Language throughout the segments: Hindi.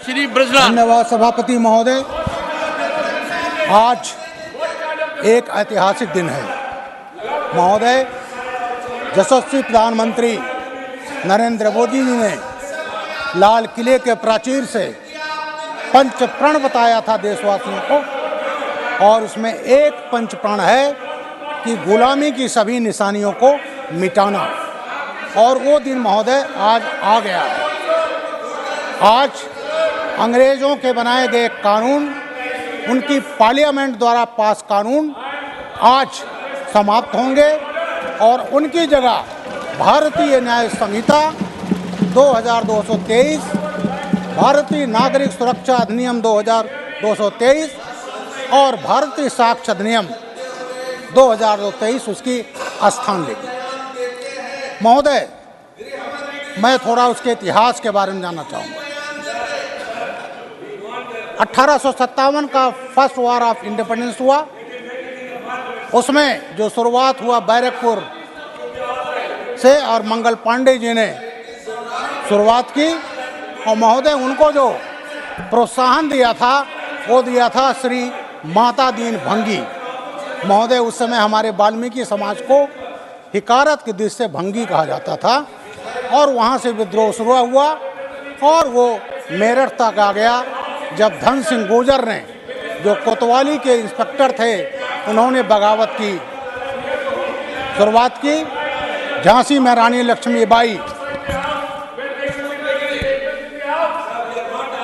श्री ब्रजलाल। धन्यवाद सभापति महोदय। आज एक ऐतिहासिक दिन है महोदय। यशस्वी प्रधानमंत्री नरेंद्र मोदी जी ने लाल किले के प्राचीर से पंच प्रण बताया था देशवासियों को, और उसमें एक पंच प्रण है कि गुलामी की सभी निशानियों को मिटाना, और वो दिन महोदय आज आ गया है। आज अंग्रेजों के बनाए गए कानून, उनकी पार्लियामेंट द्वारा पास कानून आज समाप्त होंगे और उनकी जगह भारतीय न्याय संहिता 2223, भारतीय नागरिक सुरक्षा अधिनियम 2223 और भारतीय साक्ष्य अधिनियम 2023 उसकी स्थान लेगी। महोदय, मैं थोड़ा उसके इतिहास के बारे में जानना चाहूँगा। 1857 का फर्स्ट वॉर ऑफ इंडिपेंडेंस हुआ, उसमें जो शुरुआत हुआ बैरकपुर से और मंगल पांडे जी ने शुरुआत की, और महोदय उनको जो प्रोत्साहन दिया था वो दिया था श्री माता दीन भंगी। महोदय उस समय हमारे वाल्मीकि समाज को हिकारत की दृष्टि से भंगी कहा जाता था, और वहाँ से विद्रोह शुरू हुआ और वो मेरठ तक आ गया। जब धन सिंह गुर्जर ने, जो कोतवाली के इंस्पेक्टर थे, उन्होंने बगावत की शुरुआत की। झांसी में रानी लक्ष्मीबाई,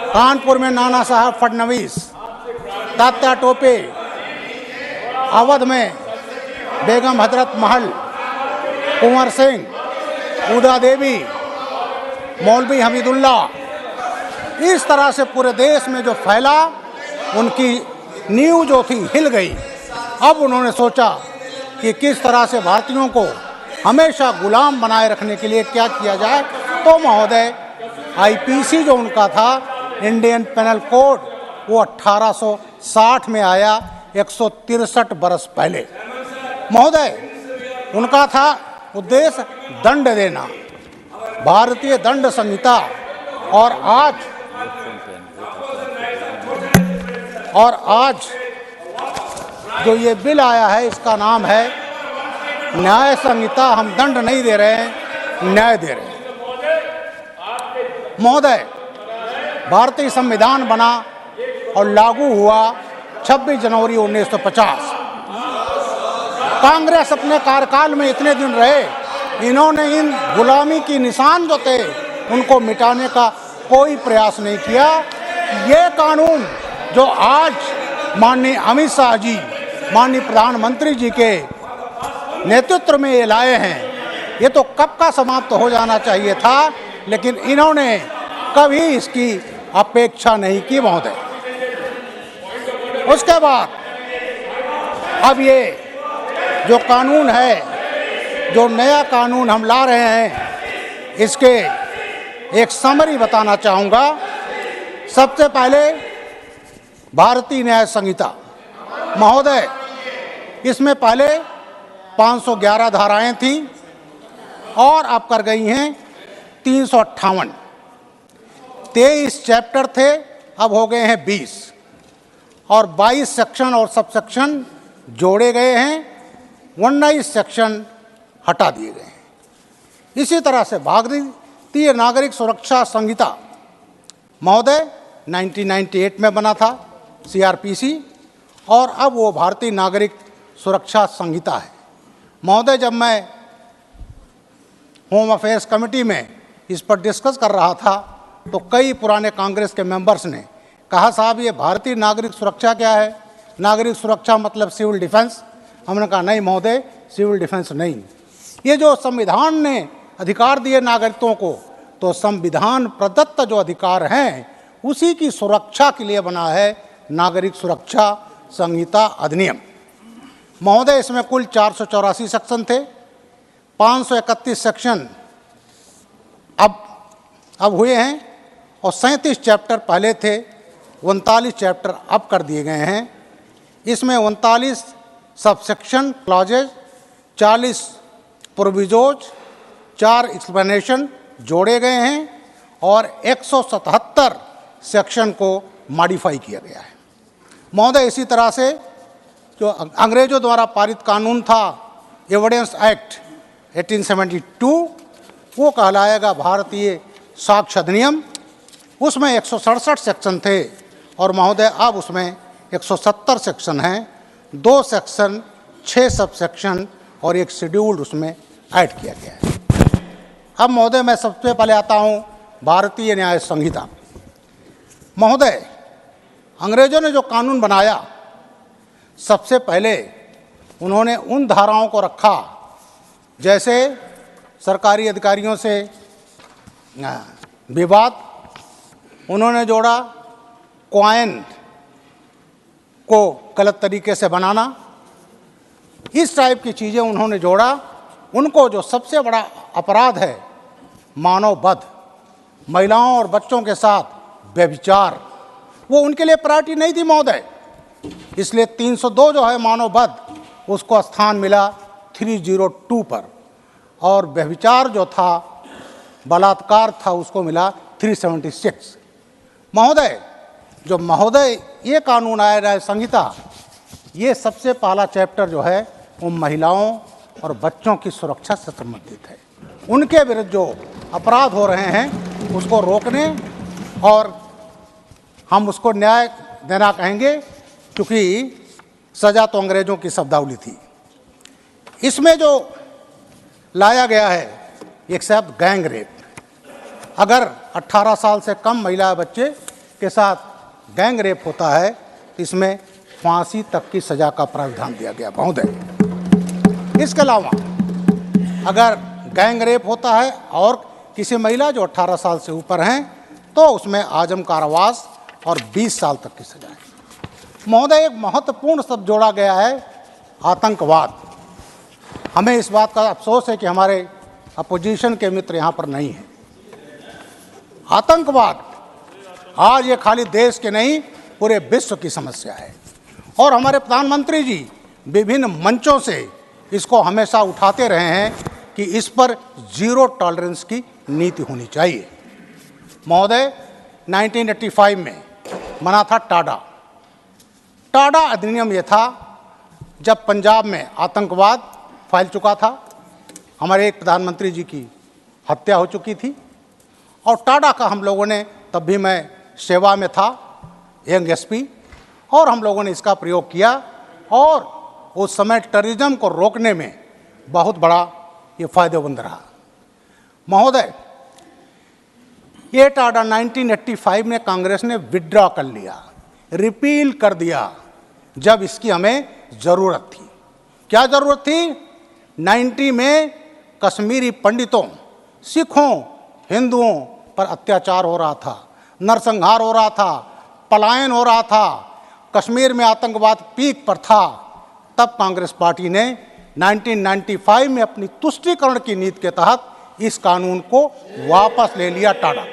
कानपुर में नाना साहब फडणवीस, तात्या टोपे, अवध में बेगम हजरत महल, कुंवर सिंह, उदा देवी, मौलवी हमीदुल्ला, इस तरह से पूरे देश में जो फैला, उनकी नींव जो थी हिल गई। अब उन्होंने सोचा कि किस तरह से भारतीयों को हमेशा गुलाम बनाए रखने के लिए क्या किया जाए। तो महोदय आईपीसी जो उनका था, इंडियन पेनल कोड, वो 1860 में आया, 163 बरस पहले। महोदय उनका था उद्देश्य दंड देना, भारतीय दंड संहिता। और आज जो ये बिल आया है, इसका नाम है न्याय संहिता। हम दंड नहीं दे रहे हैं, न्याय दे रहे हैं। महोदय भारतीय संविधान बना और लागू हुआ 26 जनवरी 1950। कांग्रेस अपने कार्यकाल में इतने दिन रहे, इन्होंने इन गुलामी की निशान जो थे उनको मिटाने का कोई प्रयास नहीं किया। ये कानून जो आज माननीय अमित शाह जी, माननीय प्रधानमंत्री जी के नेतृत्व में ये लाए हैं, ये तो कब का समाप्त हो जाना चाहिए था, लेकिन इन्होंने कभी इसकी अपेक्षा नहीं की महोदय। उसके बाद अब ये जो कानून है, जो नया कानून हम ला रहे हैं, इसके एक समरी बताना चाहूँगा। सबसे पहले भारतीय न्याय संहिता महोदय, इसमें पहले 511 धाराएं थीं और अब कर गई हैं 358। 23 चैप्टर थे, अब हो गए हैं 20, और 22 सेक्शन और सब सेक्शन जोड़े गए हैं, 19 सेक्शन हटा दिए गए हैं। इसी तरह से भारतीय नागरिक सुरक्षा संहिता महोदय 1998 में बना था, सीआरपीसी, और अब वो भारतीय नागरिक सुरक्षा संहिता है। महोदय जब मैं होम अफेयर्स कमेटी में इस पर डिस्कस कर रहा था, तो कई पुराने कांग्रेस के मेंबर्स ने कहा, साहब ये भारतीय नागरिक सुरक्षा क्या है? नागरिक सुरक्षा मतलब सिविल डिफेंस। हमने कहा नहीं महोदय, सिविल डिफेंस नहीं। ये जो संविधान ने अधिकार दिए नागरिकों को, तो संविधान प्रदत्त जो अधिकार हैं उसी की सुरक्षा के लिए बना है नागरिक सुरक्षा संहिता अधिनियम। महोदय इसमें कुल 484 सेक्शन थे, 531 सेक्शन अब हुए हैं, और 37 चैप्टर पहले थे, 39 चैप्टर अब कर दिए गए हैं। इसमें 39 सबसेक्शन क्लॉजेज, 40 प्रोविजोज, 4 एक्सप्लेनेशन जोड़े गए हैं, और 177 सेक्शन को मॉडिफाई किया गया है। महोदय, इसी तरह से जो अंग्रेजों द्वारा पारित कानून था एविडेंस एक्ट 1872, वो कहलाएगा भारतीय साक्ष्य अधिनियम। उसमें 167 सेक्शन थे और महोदय अब उसमें 170 सेक्शन हैं, 2 सेक्शन, 6 सब सेक्शन और एक शेड्यूल उसमें ऐड किया गया है। अब महोदय मैं सबसे पहले आता हूँ भारतीय न्याय संहिता। महोदय, अंग्रेजों ने जो कानून बनाया, सबसे पहले उन्होंने उन धाराओं को रखा जैसे सरकारी अधिकारियों से विवाद, उन्होंने जोड़ा क्वाइन को गलत तरीके से बनाना, इस टाइप की चीज़ें उन्होंने जोड़ा। उनको जो सबसे बड़ा अपराध है मानव वध, महिलाओं और बच्चों के साथ व्यभिचार, वो उनके लिए प्रायोरिटी नहीं थी महोदय। इसलिए 302 जो है मानव वध, उसको स्थान मिला 302 पर, और व्यभिचार जो था, बलात्कार था, उसको मिला 376। महोदय, जो महोदय ये कानून आया न्याय संहिता, ये सबसे पहला चैप्टर जो है वो महिलाओं और बच्चों की सुरक्षा से संबंधित है। उनके विरुद्ध जो अपराध हो रहे हैं उसको रोकने, और हम उसको न्याय देना कहेंगे, क्योंकि सज़ा तो अंग्रेज़ों की शब्दावली थी। इसमें जो लाया गया है एक शब्द गैंग रेप। अगर 18 साल से कम महिला बच्चे के साथ गैंग रेप होता है तो इसमें फांसी तक की सज़ा का प्रावधान दिया गया महोदय। इसके अलावा अगर गैंग रेप होता है और किसी महिला जो 18 साल से ऊपर हैं तो उसमें आजम कारावास और 20 साल तक की सज़ा है। महोदय, एक महत्वपूर्ण शब्द जोड़ा गया है आतंकवाद। हमें इस बात का अफसोस है कि हमारे अपोजिशन के मित्र यहाँ पर नहीं हैं। आतंकवाद आज ये खाली देश के नहीं, पूरे विश्व की समस्या है, और हमारे प्रधानमंत्री जी विभिन्न मंचों से इसको हमेशा उठाते रहे हैं कि इस पर जीरो टॉलरेंस की नीति होनी चाहिए। महोदय, 1985 में बना था टाडा अधिनियम। ये था जब पंजाब में आतंकवाद फैल चुका था, हमारे एक प्रधानमंत्री जी की हत्या हो चुकी थी, और टाडा का हम लोगों ने, तब भी मैं सेवा में था, यंग एसपी, और हम लोगों ने इसका प्रयोग किया, और उस समय टेररिज्म को रोकने में बहुत बड़ा ये फायदेमंद रहा। महोदय, ये टाडा 1985 में कांग्रेस ने विड्रॉ कर लिया, रिपील कर दिया, जब इसकी हमें ज़रूरत थी। क्या ज़रूरत थी? 90 में कश्मीरी पंडितों, सिखों, हिंदुओं पर अत्याचार हो रहा था, नरसंहार हो रहा था, पलायन हो रहा था, कश्मीर में आतंकवाद पीक पर था। तब कांग्रेस पार्टी ने 1995 में अपनी तुष्टीकरण की नीति के तहत इस कानून को वापस ले लिया टाडा।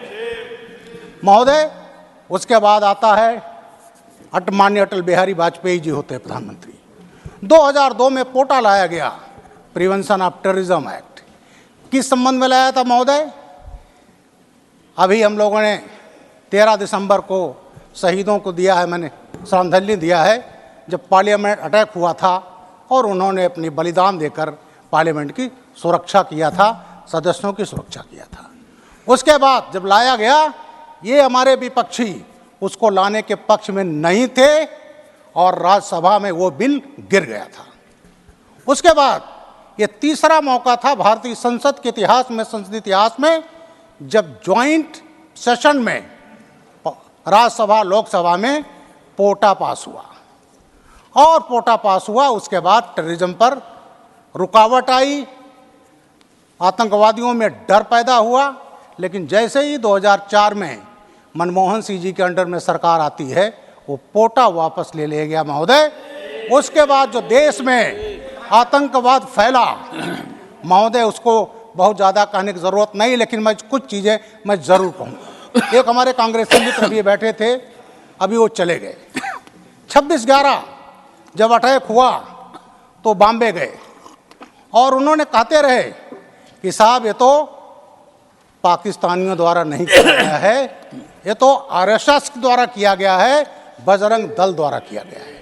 महोदय, उसके बाद आता है माननीय अटल बिहारी वाजपेयी जी होते हैं प्रधानमंत्री। 2002 में पोटा लाया गया, प्रिवेंशन ऑफ टेररिज्म एक्ट। किस संबंध में लाया था महोदय? अभी हम लोगों ने 13 दिसंबर को शहीदों को दिया है, मैंने श्रद्धांजलि दिया है, जब पार्लियामेंट अटैक हुआ था और उन्होंने अपनी बलिदान देकर पार्लियामेंट की सुरक्षा किया था, सदस्यों की सुरक्षा किया था। उसके बाद जब लाया गया, ये हमारे विपक्षी उसको लाने के पक्ष में नहीं थे और राज्यसभा में वो बिल गिर गया था। उसके बाद ये तीसरा मौका था भारतीय संसद के इतिहास में, संसदीय इतिहास में, जब ज्वाइंट सेशन में राज्यसभा लोकसभा में पोटा पास हुआ, और पोटा पास हुआ। उसके बाद टेररिज्म पर रुकावट आई, आतंकवादियों में डर पैदा हुआ। लेकिन जैसे ही 2004 में मनमोहन सिंह जी के अंडर में सरकार आती है, वो पोटा वापस ले लिया गया महोदय। उसके बाद जो देश में आतंकवाद फैला महोदय, उसको बहुत ज़्यादा कहने की ज़रूरत नहीं, लेकिन मैं कुछ चीज़ें मैं ज़रूर कहूँगा। एक हमारे कांग्रेसी मित्र भी बैठे थे, अभी वो चले गए। 26/11 जब अटैक हुआ तो बॉम्बे गए और उन्होंने कहते रहे कि साहब ये तो पाकिस्तानियों द्वारा नहीं किया गया है, ये तो आरएसएस द्वारा किया गया है, बजरंग दल द्वारा किया गया है।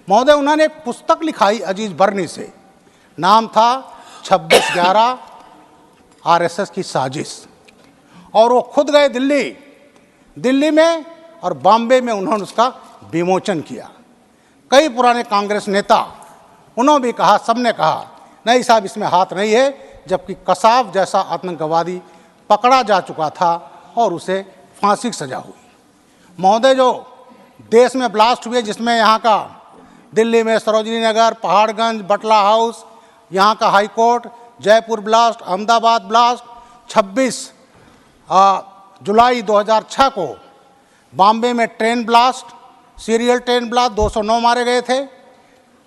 महोदय, उन्होंने एक पुस्तक लिखाई अजीज बर्नी से, नाम था 26/11 आरएसएस की साजिश, और वो खुद गए दिल्ली में और बॉम्बे में उन्होंने उसका विमोचन किया। कई पुराने कांग्रेस नेता उन्होंने भी कहा, सबने कहा नहीं साहब इसमें हाथ नहीं है, जबकि कसाब जैसा आतंकवादी पकड़ा जा चुका था और उसे फांसी की सजा हुई। महोदय, जो देश में ब्लास्ट हुए, जिसमें यहाँ का दिल्ली में सरोजनी नगर, पहाड़गंज, बटला हाउस, यहाँ का high court, Jaipur blast, Ahmedabad blast, 26 जुलाई 2006 को बॉम्बे में train blast, serial train blast, 209 मारे गए थे,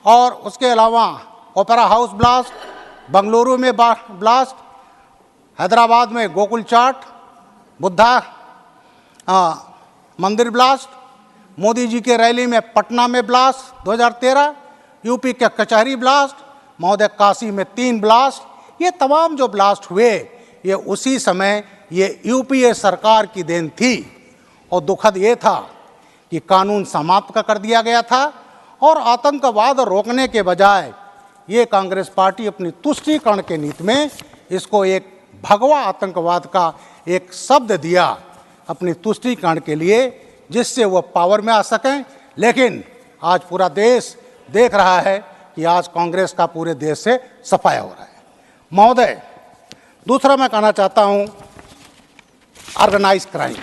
और उसके अलावा ओपेरा हाउस ब्लास्ट, बंगलुरु में ब्लास्ट, हैदराबाद में गोकुल चाट, बुद्धा मंदिर ब्लास्ट, मोदी जी के रैली में पटना में ब्लास्ट 2013, यूपी के कचहरी ब्लास्ट, महोदय काशी में 3 ब्लास्ट। ये तमाम जो ब्लास्ट हुए ये उसी समय ये यूपीए सरकार की देन थी, और दुखद ये था कि कानून समाप्त कर दिया गया था, और आतंकवाद रोकने के बजाय ये कांग्रेस पार्टी अपनी तुष्टीकरण के नीति में इसको एक भगवा आतंकवाद का एक शब्द दिया अपनी तुष्टीकरण के लिए, जिससे वो पावर में आ सकें। लेकिन आज पूरा देश देख रहा है कि आज कांग्रेस का पूरे देश से सफाया हो रहा है। महोदय, दूसरा मैं कहना चाहता हूँ ऑर्गेनाइज क्राइम।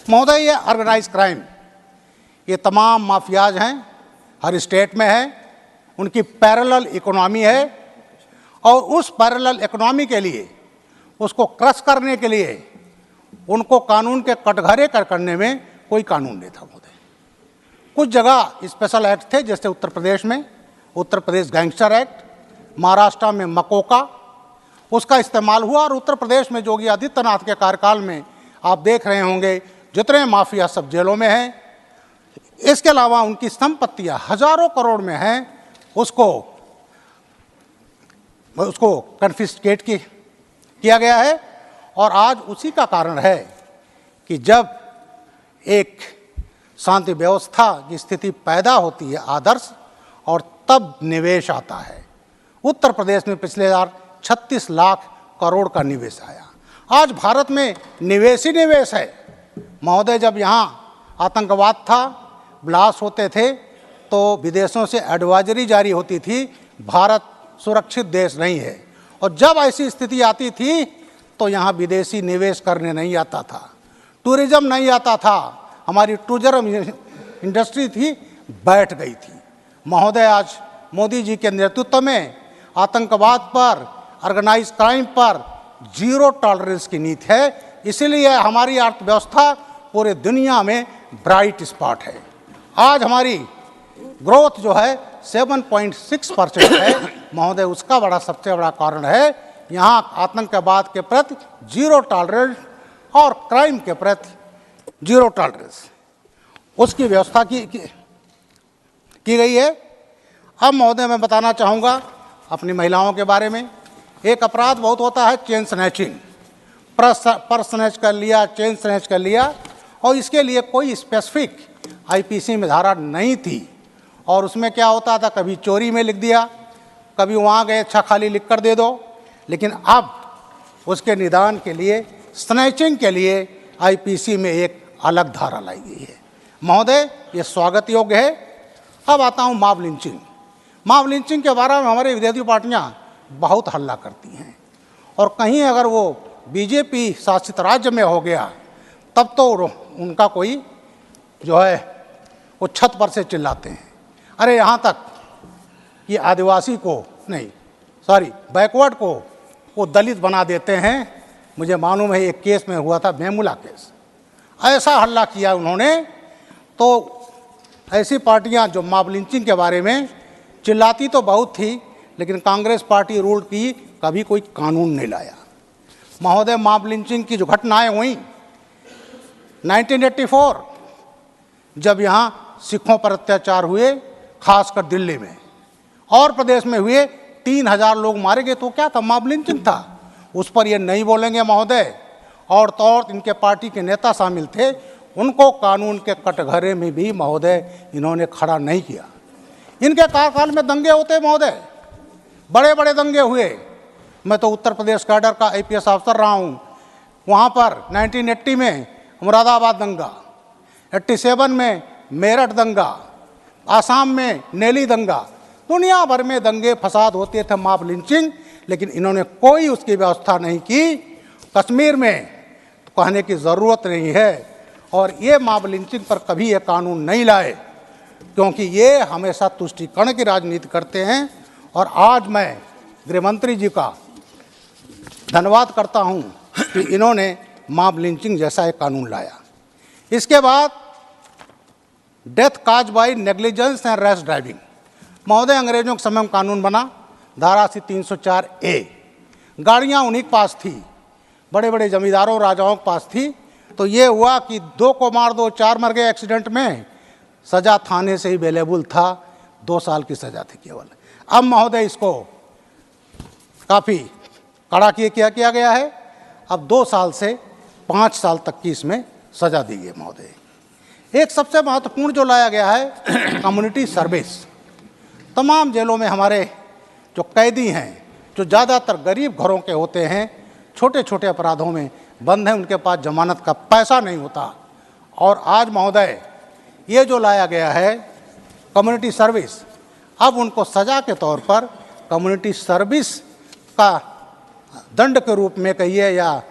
महोदय, ये ऑर्गेनाइज क्राइम, ये तमाम माफियाज हैं, हर स्टेट में है, उनकी पैरेलल इकोनॉमी है, और उस पैरेलल इकोनॉमी के लिए, उसको क्रश करने के लिए उनको कानून के कटघरे करने में कोई कानून नहीं था। महोदय, कुछ जगह स्पेशल एक्ट थे, जैसे उत्तर प्रदेश में उत्तर प्रदेश गैंगस्टर एक्ट, महाराष्ट्र में मकोका, उसका इस्तेमाल हुआ, और उत्तर प्रदेश में योगी आदित्यनाथ के कार्यकाल में आप देख रहे होंगे जितने माफिया सब जेलों में हैं। इसके अलावा उनकी संपत्तियां हजारों करोड़ में हैं, उसको कन्फिस्केट किया गया है। और आज उसी का कारण है कि जब एक शांति व्यवस्था की स्थिति पैदा होती है आदर्श, और तब निवेश आता है। उत्तर प्रदेश में पिछले बार 36 लाख करोड़ का निवेश आया। आज भारत में निवेश ही निवेश है। महोदय, जब यहाँ आतंकवाद था, ब्लास्ट होते थे, तो विदेशों से एडवाइजरी जारी होती थी, भारत सुरक्षित देश नहीं है, और जब ऐसी स्थिति आती थी तो यहाँ विदेशी निवेश करने नहीं आता था, टूरिज्म नहीं आता था, हमारी टूरिज्म इंडस्ट्री थी बैठ गई थी। महोदय, आज मोदी जी के नेतृत्व में आतंकवाद पर, ऑर्गेनाइज क्राइम पर जीरो टॉलरेंस की नीति है, इसीलिए हमारी अर्थव्यवस्था पूरे दुनिया में ब्राइट स्पॉट है। आज हमारी ग्रोथ जो है 7.6% है। महोदय, उसका सबसे बड़ा कारण है यहाँ आतंकवाद के प्रति जीरो टॉलरेंस और क्राइम के प्रति जीरो टॉलरेंस, उसकी व्यवस्था की गई है। अब महोदय, मैं बताना चाहूँगा अपनी महिलाओं के बारे में। एक अपराध बहुत होता है चेन स्नैचिंग, पर्स स्नैच कर लिया, चेन स्नैच कर लिया, और इसके लिए कोई स्पेसिफिक आईपीसी में धारा नहीं थी। और उसमें क्या होता था, कभी चोरी में लिख दिया, कभी वहाँ गए अच्छा खाली लिख कर दे दो। लेकिन अब उसके निदान के लिए, स्नैचिंग के लिए आईपीसी में एक अलग धारा लाई गई है। महोदय, ये स्वागत योग्य है। अब आता हूँ मॉब लिंचिंग। मॉब लिंचिंग के बारे में हमारे विरोधी पार्टियाँ बहुत हल्ला करती हैं, और कहीं अगर वो बीजेपी शासित राज्य में हो गया तब तो उनका कोई जो है वो छत पर से चिल्लाते हैं, अरे यहाँ तक कि आदिवासी को नहीं, बैकवर्ड को वो दलित बना देते हैं। मुझे मालूम है एक केस में हुआ था, मेमुला केस, ऐसा हल्ला किया उन्होंने। तो ऐसी पार्टियां जो मॉब लिंचिंग के बारे में चिल्लाती तो बहुत थी, लेकिन कांग्रेस पार्टी रूल की कभी कोई कानून नहीं लाया। महोदय, मॉब लिंचिंग की जो घटनाएं हुई 1984, जब यहाँ सिखों पर अत्याचार हुए, खासकर दिल्ली में और प्रदेश में हुए, 3000 लोग मारे गए, तो क्या था, मॉब लिंचिंग था। उस पर ये नहीं बोलेंगे महोदय और तो और इनके पार्टी के नेता शामिल थे, उनको कानून के कटघरे में भी महोदय इन्होंने खड़ा नहीं किया। इनके कार्यकाल में दंगे होते महोदय, बड़े बड़े दंगे हुए। मैं तो उत्तर प्रदेश कैडर का IPS अफसर रहा हूँ। वहाँ पर 1980 में मुरादाबाद दंगा, 87 में मेरठ दंगा, आसाम में नेली दंगा, दुनिया भर में दंगे फसाद होते थे, मॉब लिंचिंग, लेकिन इन्होंने कोई उसकी व्यवस्था नहीं की। कश्मीर में तो कहने की ज़रूरत नहीं है। और ये मॉब लिंचिंग पर कभी ये कानून नहीं लाए, क्योंकि ये हमेशा तुष्टीकरण की राजनीति करते हैं। और आज मैं गृह मंत्री जी का धन्यवाद करता हूं कि इन्होंने मॉब लिंचिंग जैसा एक कानून लाया। इसके बाद death cause by negligence and rash driving, महोदय अंग्रेजों के समय में कानून बना, धारा 304A। गाड़ियां उन्हीं के पास थी, बड़े बड़े जमींदारों राजाओं के पास थी। तो ये हुआ कि 2 को मार दो, 4 मर गए एक्सीडेंट में, सज़ा थाने से ही अवेलेबल था, 2 साल की सज़ा थी केवल। अब महोदय इसको काफ़ी कड़ा किया गया है। अब 2 साल से 5 साल तक की इसमें सज़ा दी गई महोदय। एक सबसे महत्वपूर्ण जो लाया गया है कम्युनिटी सर्विस। तमाम जेलों में हमारे जो कैदी हैं, जो ज़्यादातर गरीब घरों के होते हैं, छोटे छोटे अपराधों में बंद हैं, उनके पास जमानत का पैसा नहीं होता। और आज महोदय ये जो लाया गया है कम्युनिटी सर्विस, अब उनको सज़ा के तौर पर कम्युनिटी सर्विस का दंड के रूप में कहिए या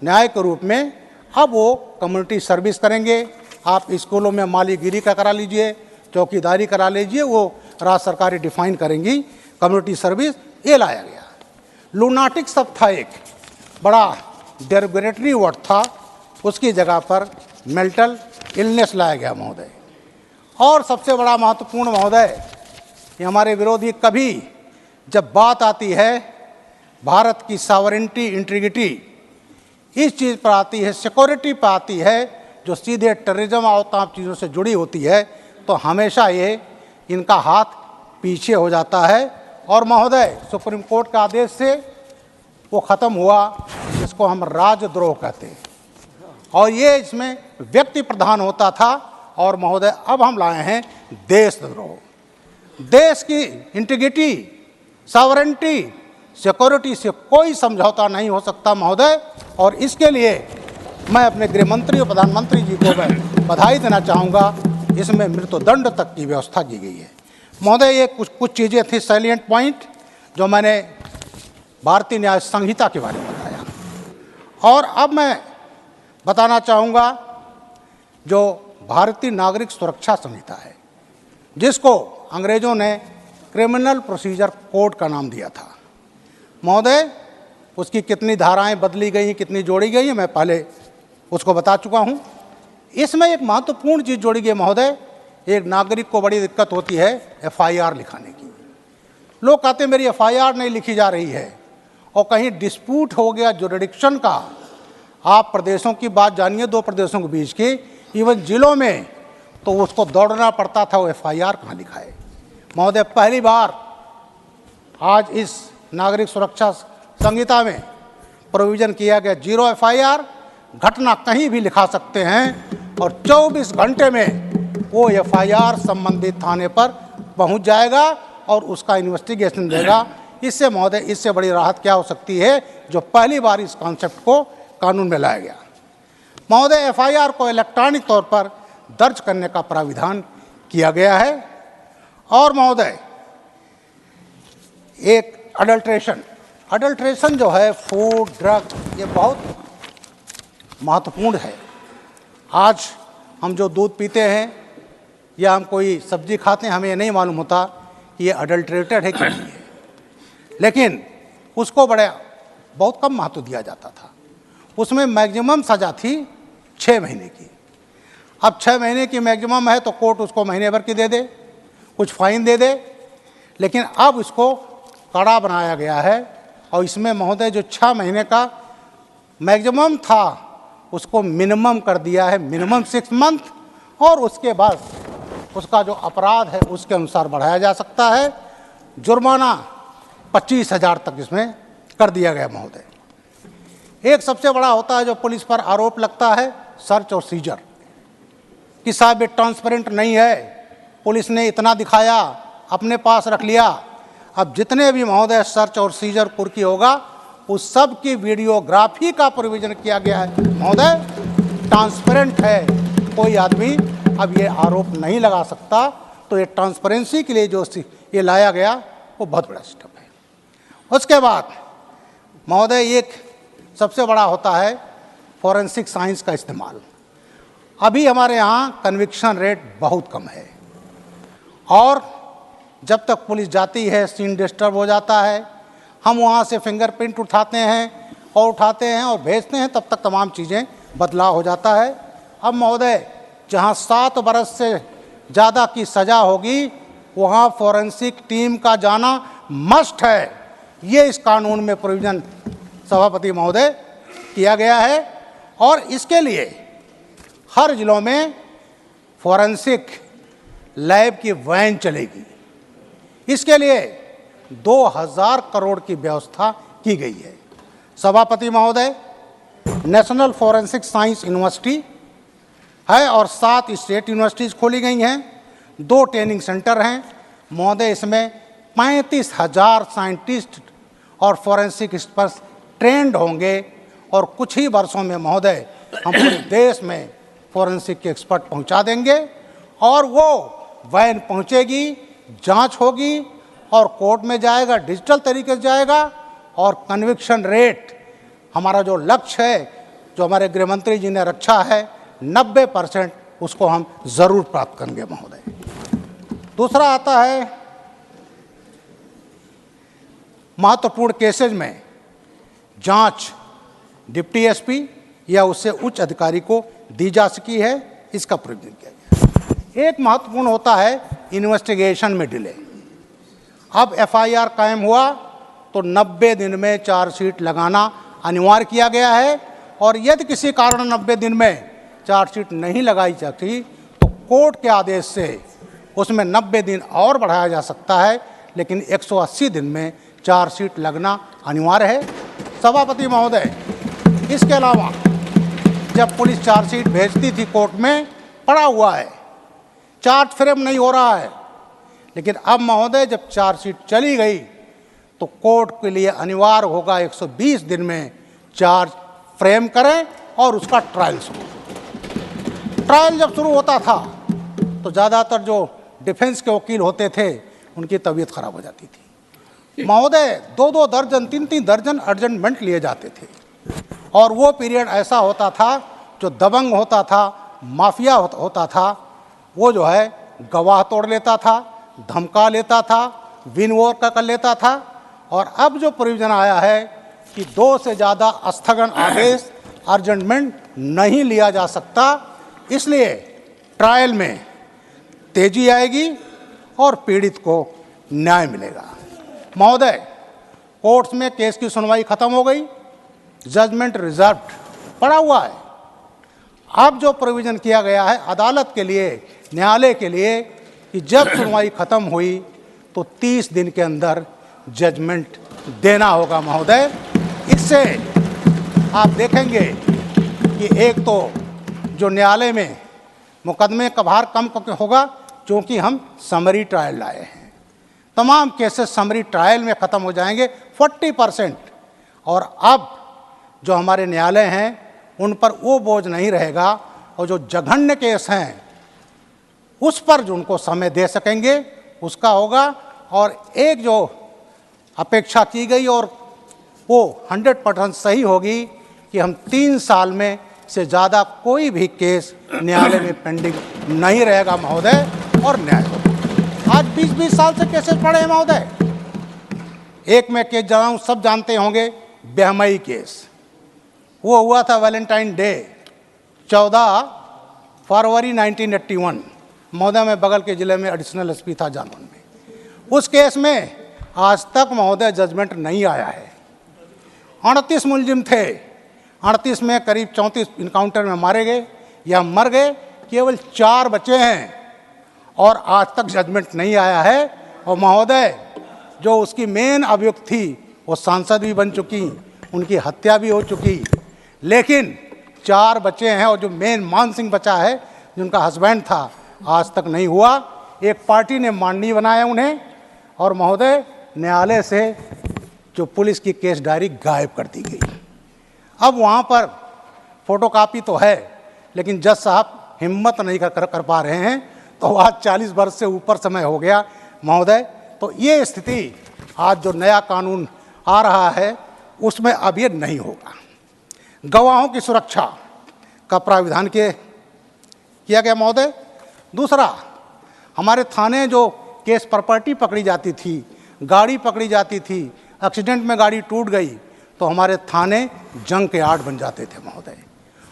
न्याय के रूप में, अब वो कम्युनिटी सर्विस करेंगे। आप स्कूलों में मालीगिरी का करा लीजिए, चौकीदारी करा लीजिए, वो राज्य सरकारें डिफाइन करेंगी कम्युनिटी सर्विस। ये लाया गया। लूनाटिक शब्द था, एक बड़ा डेरोगेटरी वर्ड था, उसकी जगह पर मेंटल इलनेस लाया गया महोदय। और सबसे बड़ा महत्वपूर्ण महोदय, ये हमारे विरोधी कभी जब बात आती है भारत की सॉवरेनिटी, इंटीग्रिटी, इस चीज़ पर आती है, सिक्योरिटी पर आती है, जो सीधे टेररिज्म और तमाम चीज़ों से जुड़ी होती है, तो हमेशा ये इनका हाथ पीछे हो जाता है। और महोदय सुप्रीम कोर्ट का आदेश से वो ख़त्म हुआ, जिसको हम राजद्रोह कहते हैं। और ये इसमें व्यक्ति प्रधान होता था। और महोदय अब हम लाए हैं देशद्रोह। देश की इंटीग्रिटी, सॉवरेनिटी, सिक्योरिटी से कोई समझौता नहीं हो सकता महोदय। और इसके लिए मैं अपने गृह मंत्री और प्रधानमंत्री जी को मैं बधाई देना चाहूँगा। इसमें मृत्युदंड तक की व्यवस्था की गई है महोदय। ये कुछ चीज़ें थी सैलिएंट पॉइंट जो मैंने भारतीय न्याय संहिता के बारे में बताया। और अब मैं बताना चाहूँगा जो भारतीय नागरिक सुरक्षा संहिता है, जिसको अंग्रेज़ों ने क्रिमिनल प्रोसीजर कोड का नाम दिया था महोदय। उसकी कितनी धाराएं बदली गई, कितनी जोड़ी गई, मैं पहले उसको बता चुका हूँ। इसमें एक महत्वपूर्ण चीज़ जोड़ी गई महोदय। एक नागरिक को बड़ी दिक्कत होती है FIR लिखाने की। लोग कहते हैं मेरी FIR नहीं लिखी जा रही है, और कहीं डिस्प्यूट हो गया जुरिडिक्शन का। आप प्रदेशों की बात जानिए, 2 प्रदेशों के बीच की, इवन जिलों में, तो उसको दौड़ना पड़ता था वो FIR कहाँ लिखा है महोदय। पहली बार आज इस नागरिक सुरक्षा संहिता में प्रोविज़न किया गया 0 FIR, घटना कहीं भी लिखा सकते हैं और 24 घंटे में वो FIR संबंधित थाने पर पहुंच जाएगा और उसका इन्वेस्टिगेशन देगा। इससे महोदय, इससे बड़ी राहत क्या हो सकती है, जो पहली बार इस कॉन्सेप्ट को कानून में लाया गया महोदय। FIR को इलेक्ट्रॉनिक तौर पर दर्ज करने का प्राविधान किया गया है। और महोदय एक अडल्ट्रेशन जो है, फूड, ड्रग, ये बहुत महत्वपूर्ण है। आज हम जो दूध पीते हैं या हम कोई सब्जी खाते हैं, हमें ये नहीं मालूम होता कि ये अडल्ट्रेटेड है कि नहीं है, लेकिन उसको बहुत कम महत्व दिया जाता था। उसमें मैक्सिमम सज़ा थी 6 महीने की। अब 6 महीने की मैक्सिमम है तो कोर्ट उसको महीने भर की दे दे, कुछ फाइन दे दे, लेकिन अब इसको कड़ा बनाया गया है। और इसमें महोदय जो 6 महीने का मैक्सिमम था उसको मिनिमम कर दिया है, मिनिमम 6 मंथ। और उसके बाद उसका जो अपराध है उसके अनुसार बढ़ाया जा सकता है। जुर्माना 25,000 तक इसमें कर दिया गया महोदय। एक सबसे बड़ा होता है जो पुलिस पर आरोप लगता है सर्च और सीजर कि साहब ये ट्रांसपेरेंट नहीं है, पुलिस ने इतना दिखाया, अपने पास रख लिया। अब जितने भी महोदय सर्च और सीजर कुर्की होगा उस सब की वीडियोग्राफी का प्रोविजन किया गया है महोदय। ट्रांसपेरेंट है, कोई आदमी अब ये आरोप नहीं लगा सकता। तो ये ट्रांसपेरेंसी के लिए जो ये लाया गया वो बहुत बड़ा स्टेप है। उसके बाद महोदय एक सबसे बड़ा होता है फॉरेंसिक साइंस का इस्तेमाल। अभी हमारे यहाँ कन्विक्शन रेट बहुत कम है और जब तक पुलिस जाती है सीन डिस्टर्ब हो जाता है, हम वहाँ से फिंगरप्रिंट उठाते हैं और भेजते हैं, तब तक तमाम चीज़ें बदलाव हो जाता है। अब महोदय जहाँ 7 बरस से ज़्यादा की सज़ा होगी वहाँ फॉरेंसिक टीम का जाना मस्ट है। ये इस कानून में प्रोविज़न सभापति महोदय किया गया है और इसके लिए हर जिलों में फॉरेंसिक लैब की वैन चलेगी। इसके लिए 2000 करोड़ की व्यवस्था की गई है। सभापति महोदय, नेशनल फॉरेंसिक साइंस यूनिवर्सिटी है और 7 स्टेट यूनिवर्सिटीज़ खोली गई हैं, 2 ट्रेनिंग सेंटर हैं महोदय। इसमें 35,000 साइंटिस्ट और फॉरेंसिक एक्सपर्ट्स ट्रेंड होंगे और कुछ ही वर्षों में महोदय हम पूरे देश में फॉरेंसिक के एक्सपर्ट पहुंचा देंगे और वो वैन पहुंचेगी, जांच होगी और कोर्ट में जाएगा, डिजिटल तरीके से जाएगा और कन्विक्शन रेट हमारा जो लक्ष्य है, जो हमारे गृह मंत्री जी ने रखा है 90%, उसको हम ज़रूर प्राप्त करेंगे महोदय। दूसरा आता है महत्वपूर्ण केसेज में जांच डिप्टी एसपी या उससे उच्च अधिकारी को दी जा सकी है, इसका प्रोविजन किया गया। एक महत्वपूर्ण होता है इन्वेस्टिगेशन में डिले। अब एफआईआर कायम हुआ तो 90 दिन में चार्जशीट लगाना अनिवार्य किया गया है और यदि किसी कारण 90 दिन में चार्जशीट नहीं लगाई जाती तो कोर्ट के आदेश से उसमें 90 दिन और बढ़ाया जा सकता है, लेकिन 180 दिन में चार्जशीट लगना अनिवार्य है। सभापति महोदय, इसके अलावा जब पुलिस चार्जशीट भेजती थी कोर्ट में पड़ा हुआ है, चार्ज फ्रेम नहीं हो रहा है, लेकिन अब महोदय जब चार्जशीट चली गई तो कोर्ट के लिए अनिवार्य होगा 120 दिन में चार्ज फ्रेम करें और उसका ट्रायल शुरू। ट्रायल जब शुरू होता था तो ज़्यादातर जो डिफेंस के वकील होते थे उनकी तबीयत खराब हो जाती थी महोदय। 2-2 दर्जन 3-3 दर्जन अर्जेंटमेंट लिए जाते थे और वो पीरियड ऐसा होता था जो दबंग होता था, माफिया होता था, वो जो है गवाह तोड़ लेता था, धमका लेता था, विन वॉर कर लेता था। और अब जो प्रोविजन आया है कि 2 से ज़्यादा स्थगन आदेश अर्जेंटमेंट नहीं लिया जा सकता, इसलिए ट्रायल में तेजी आएगी और पीड़ित को न्याय मिलेगा। महोदय, कोर्ट्स में केस की सुनवाई खत्म हो गई, जजमेंट रिजर्व्ड पड़ा हुआ है। अब जो प्रोविजन किया गया है अदालत के लिए, न्यायालय के लिए कि जब सुनवाई खत्म हुई तो 30 दिन के अंदर जजमेंट देना होगा महोदय। इससे आप देखेंगे कि एक तो जो न्यायालय में मुकदमे का भार कम होगा, क्योंकि हम समरी ट्रायल लाए हैं, तमाम केसेस समरी ट्रायल में ख़त्म हो जाएंगे 40%। और अब जो हमारे न्यायालय हैं उन पर वो बोझ नहीं रहेगा और जो जघन्य केस हैं उस पर जो उनको समय दे सकेंगे उसका होगा। और एक जो अपेक्षा की गई और वो 100% सही होगी कि हम 3 साल में से ज़्यादा कोई भी केस न्यायालय में पेंडिंग नहीं रहेगा महोदय और न्याय होगा। आज 20-20 साल से केसेस पड़े हैं महोदय। एक मैं केस जाऊँ, सब जानते होंगे, बेहमई केस वो हुआ था वैलेंटाइन डे 14 फरवरी 1981 महोदय। मैं बगल के ज़िले में एडिशनल एसपी था जालौन में। उस केस में आज तक महोदय जजमेंट नहीं आया है। 38 मुलजिम थे, 38 में करीब 34 इनकाउंटर में मारे गए या मर गए, केवल 4 बचे हैं और आज तक जजमेंट नहीं आया है। और महोदय जो उसकी मेन अभियुक्त थी वो सांसद भी बन चुकी उनकी हत्या भी हो चुकी, लेकिन 4 बच्चे हैं और जो मेन मान सिंह बचा है जिनका हस्बैंड था, आज तक नहीं हुआ। एक पार्टी ने माननीय बनाया उन्हें, और महोदय न्यायालय से जो पुलिस की केस डायरी गायब कर दी गई। अब वहाँ पर फोटोकॉपी तो है, लेकिन जज साहब हिम्मत नहीं कर पा रहे हैं, तो आज 40 वर्ष से ऊपर समय हो गया महोदय। तो ये स्थिति आज जो नया कानून आ रहा है उसमें अब ये नहीं होगा। गवाहों की सुरक्षा का प्राविधान किया गया महोदय। दूसरा, हमारे थाने जो केस प्रॉपर्टी पकड़ी जाती थी, गाड़ी पकड़ी जाती थी, एक्सीडेंट में गाड़ी टूट गई, तो हमारे थाने जंक यार्ड बन जाते थे महोदय,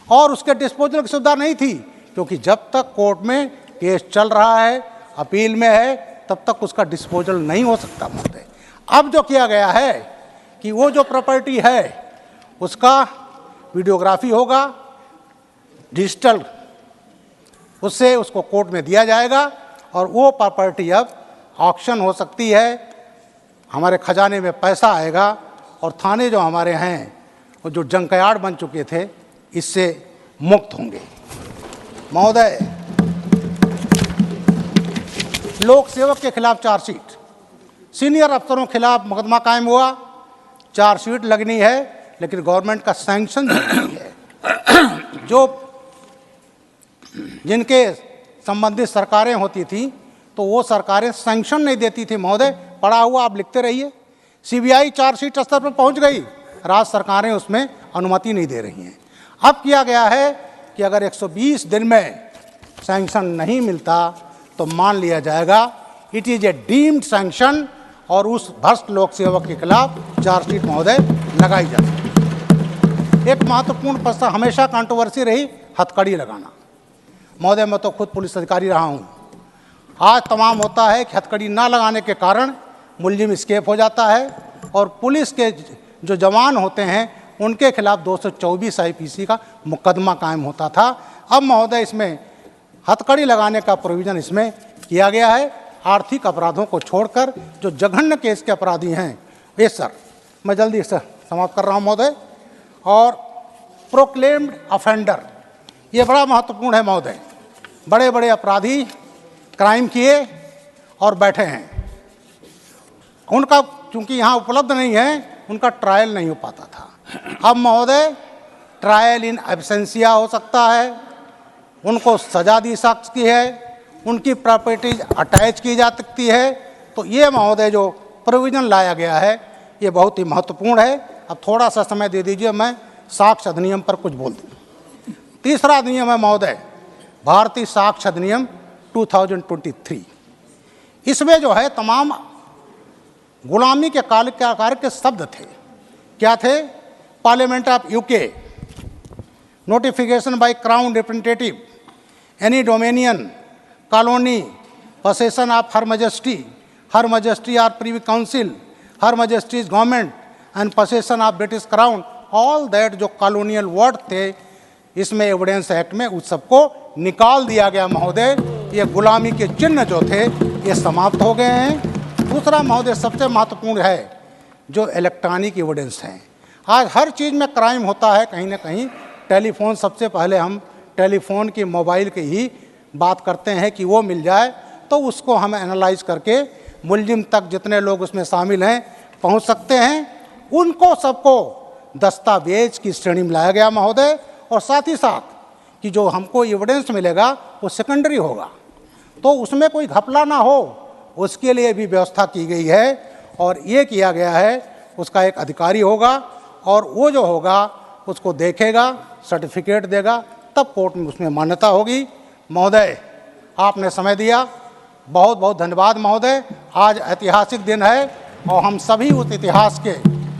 और उसके डिस्पोजल की सुविधा नहीं थी, क्योंकि जब तक कोर्ट में केस चल रहा है, अपील में है, तब तक उसका डिस्पोजल नहीं हो सकता महोदय। अब जो किया गया है कि वो जो प्रॉपर्टी है उसका वीडियोग्राफी होगा, डिजिटल, उससे उसको कोर्ट में दिया जाएगा, और वो प्रॉपर्टी अब ऑक्शन हो सकती है, हमारे खजाने में पैसा आएगा, और थाने जो हमारे हैं वो जो जंकयार्ड बन चुके थे इससे मुक्त होंगे महोदय। लोक सेवक के खिलाफ चार्जशीट, सीनियर अफसरों के खिलाफ मुकदमा कायम हुआ, चार्जशीट लगनी है, लेकिन गवर्नमेंट का सैंक्शन जरूरी है। जो जिनके संबंधित सरकारें होती थी तो वो सरकारें सैंक्शन नहीं देती थी महोदय, पड़ा हुआ आप लिखते रहिए। सीबीआई चार्जशीट स्तर पर पहुंच गई, राज्य सरकारें उसमें अनुमति नहीं दे रही हैं। अब किया गया है कि अगर 120 दिन में सैंक्शन नहीं मिलता तो मान लिया जाएगा it is a deemed sanction, और उस भ्रष्ट लोक सेवक के खिलाफ चार्जशीट महोदय लगाई जा सकती। एक महत्वपूर्ण प्रश्न हमेशा कंट्रोवर्सी रही, हथकड़ी लगाना महोदय। मैं तो खुद पुलिस अधिकारी रहा हूँ, आज तमाम होता है कि हथकड़ी ना लगाने के कारण मुलजिम एस्केप हो जाता है, और पुलिस के जो जवान होते हैं उनके खिलाफ 224 IPC का मुकदमा कायम होता था। अब महोदय इसमें हथकड़ी लगाने का प्रोविज़न इसमें किया गया है, आर्थिक अपराधों को छोड़कर जो जघन्य केस के अपराधी हैं। ये सर मैं जल्दी से समाप्त कर रहा हूँ महोदय। और प्रोक्लेम्ड ऑफेंडर, ये बड़ा महत्वपूर्ण है महोदय। बड़े बड़े अपराधी क्राइम किए और बैठे हैं, उनका चूंकि यहाँ उपलब्ध नहीं है, उनका ट्रायल नहीं हो पाता था। अब महोदय ट्रायल इन एब्सेंसिया हो सकता है, उनको सजा दी सकती है, उनकी प्रॉपर्टीज अटैच की जा सकती है। तो ये महोदय जो प्रोविज़न लाया गया है ये बहुत ही महत्वपूर्ण है। अब थोड़ा सा समय दे दीजिए, मैं साक्ष्य अधिनियम पर कुछ बोल दूँ। तीसरा अधिनियम है महोदय भारतीय साक्ष्य अधिनियम 2023। इसमें जो है तमाम गुलामी के काल के आकार के शब्द थे। क्या थे? Parliament of UK, notification by crown representative, any dominion, colony, possession of her majesty or privy council, her majesty's government and possession of British crown, all that जो कॉलोनियल वर्ड थे इसमें एविडेंस एक्ट में उस सबको निकाल दिया गया महोदय। ये गुलामी के चिन्ह जो थे ये समाप्त हो गए हैं। दूसरा महोदय सबसे महत्वपूर्ण है जो इलेक्ट्रॉनिक एविडेंस हैं। आज हर चीज़ में क्राइम होता है कहीं ना कहीं। टेलीफोन, सबसे पहले हम टेलीफोन की, मोबाइल की ही बात करते हैं कि वो मिल जाए तो उसको हम एनालाइज करके मुलजिम तक जितने लोग उसमें शामिल हैं पहुंच सकते हैं। उनको सबको दस्तावेज की श्रेणी में लाया गया महोदय, और साथ ही साथ कि जो हमको एविडेंस मिलेगा वो सेकेंडरी होगा, तो उसमें कोई घपला ना हो उसके लिए भी व्यवस्था की गई है। और ये किया गया है, उसका एक अधिकारी होगा और वो जो होगा उसको देखेगा, सर्टिफिकेट देगा, तब कोर्ट में उसमें मान्यता होगी। महोदय आपने समय दिया, बहुत बहुत धन्यवाद महोदय। आज ऐतिहासिक दिन है और हम सभी उस इतिहास के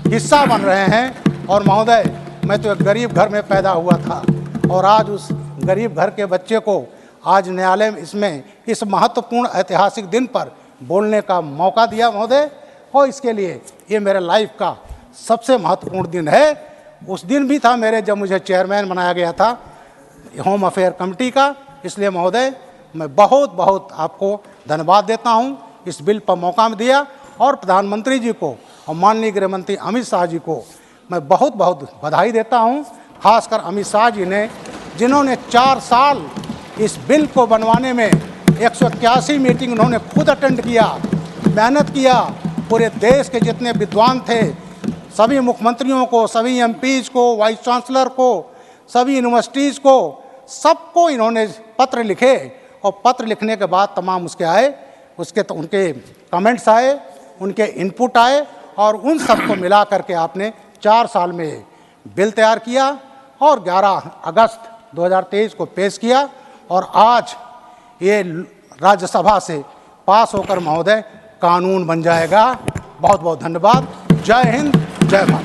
हिस्सा बन रहे हैं। और महोदय मैं तो एक गरीब घर में पैदा हुआ था और आज उस गरीब घर के बच्चे को आज न्यायालय में इसमें इस महत्वपूर्ण ऐतिहासिक दिन पर बोलने का मौका दिया महोदय, और इसके लिए ये मेरे लाइफ का सबसे महत्वपूर्ण दिन है। उस दिन भी था मेरे जब मुझे चेयरमैन बनाया गया था होम अफेयर कमेटी का। इसलिए महोदय मैं बहुत बहुत आपको धन्यवाद देता हूँ इस बिल पर मौका दिया, और प्रधानमंत्री जी को और माननीय गृह मंत्री अमित शाह जी को मैं बहुत बहुत बधाई देता हूं, खासकर अमित शाह जी ने, जिन्होंने 4 साल इस बिल को बनवाने में 181 मीटिंग उन्होंने खुद अटेंड किया, मेहनत किया। पूरे देश के जितने विद्वान थे सभी मुख्यमंत्रियों को, सभी एमपीज को, वाइस चांसलर को, सभी यूनिवर्सिटीज़ को, सबको इन्होंने पत्र लिखे और पत्र लिखने के बाद तमाम उसके आए, उसके तो उनके कमेंट्स आए, उनके इनपुट आए और उन सबको मिला करके आपने 4 साल में बिल तैयार किया और 11 अगस्त 2023 को पेश किया और आज ये राज्यसभा से पास होकर महोदय कानून बन जाएगा। बहुत बहुत धन्यवाद। जय हिंद, जय भारत।